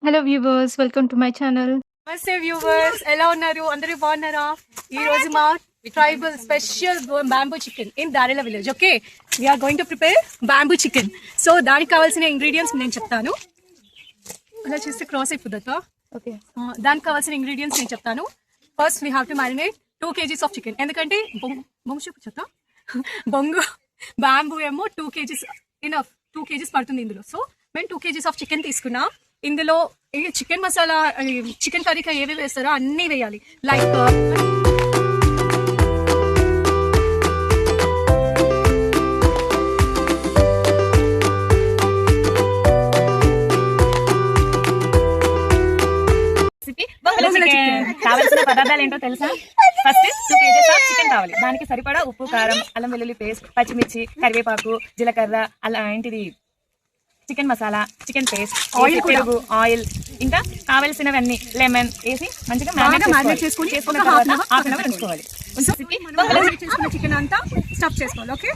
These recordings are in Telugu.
Hello viewers, welcome to my channel. నమస్తే వ్యూవర్స్, ఎలా ఉన్నారు? అందరూ బాగున్నారా? ఈ రోజు మా tribal special bamboo chicken in Darela village. Okay, we are going to prepare bamboo chicken. So దానికి కావాల్సిన ఇంగ్రీడియంట్స్ నేను చెప్తాను. అలా చేస్తే క్రాస్ అయిపోతుందా? ఓకే, దానికి కావాల్సిన ఇంగ్రీడియంట్స్ నేను చెప్తాను. First we have to marinate 2 kgs of chicken. ఎందుకంటే బొంగు చెప్తా బొంగు బ్యాంబూ ఏమో 2 kgs ఇనఫ్. 2 kgs పడుతుంది ఇందులో. సో మేము 2 kgs ఆఫ్ చికెన్ తీసుకున్నా. ఇందులో చికెన్ మసాలా, చికెన్ కర్రీకి ఏవి వేస్తారో అన్నీ వేయాలి. లైక్ కావాల్సిన పదార్థాలు ఏంటో తెలుసా? ఫస్ట్ 2 kgs ఆఫ్ చికెన్ కావాలి. దానికి సరిపడా ఉప్పు, కారం, అల్లం వెల్లుల్లి పేస్ట్, పచ్చిమిర్చి, కరివేపాకు, జీలకర్ర, అలా ఏంటిది chicken masala, chicken paste, oil, పెరుగు, ఆయిల్, ఇంకా కావాల్సినవన్నీ లెమన్ వేసి మంచిగా మ్యారినేట్ చేసుకుని హాఫ్ అన్ అవర్ ఉంచుకోవాలి. చికెన్ అంతా స్టఫ్ చేసుకోవాలి. ఓకే,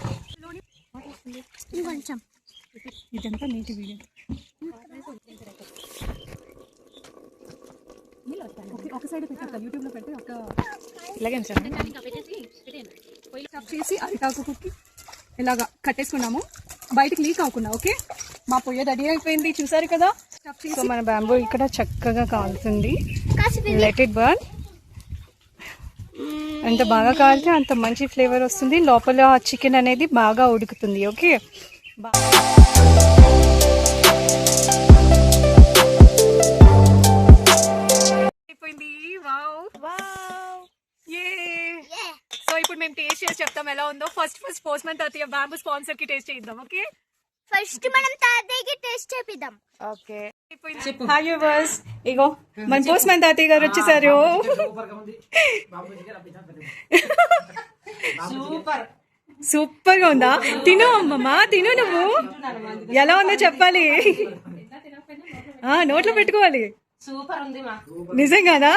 ఇదంతా నీటి వీడియో. ఒక సైడ్ పెట్టాక యూట్యూబ్ లో పెట్టి ఒక ఇలాగే స్టఫ్ చేసి అరిటాకు కుక్కి ఇలాగా కట్టేసుకున్నాము, బయటకు లీక్ అవ్వకుండా. ఓకే, మా పొయ్యి రెడీ అయిపోయింది, చూసారు కదా. సో మన బ్యాంబూ ఇక్కడ చక్కగా కాలుతుంది. Let it burn. ఎంత బాగా కాలితే అంత మంచి ఫ్లేవర్ వస్తుంది. లోపల చికెన్ అనేది బాగా ఉడుకుతుంది. ఓకే, అయిపోయింది. సో ఇప్పుడు మేము టేస్ట్ చేసి చెప్తాం ఎలా ఉందో. ఫస్ట్ పోస్ట్ మ్యాన్ తాతయ్య బ్యాంబూ స్పాన్సర్ కి టేస్ట్ చేద్దాం. ఓకే, ఫస్ట్ మనం తాతయ్యకి టేస్ట్ చేపిద్దాం. ఓకే, హాయ్ వ్యూవర్స్, ఇగో మన పోస్ట్ మ్యాన్ తాతయ్య గారు వచ్చేసారు. సూపర్ గా ఉందా? తిను అమ్మమ్మ, తిను. నువ్వు ఎలా ఉందో చెప్పాలి. నోట్లో పెట్టుకోవాలి. సూపర్ ఉంది. నిజంగానా?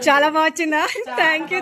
చాలా బాగా వచ్చిందా? Thank you.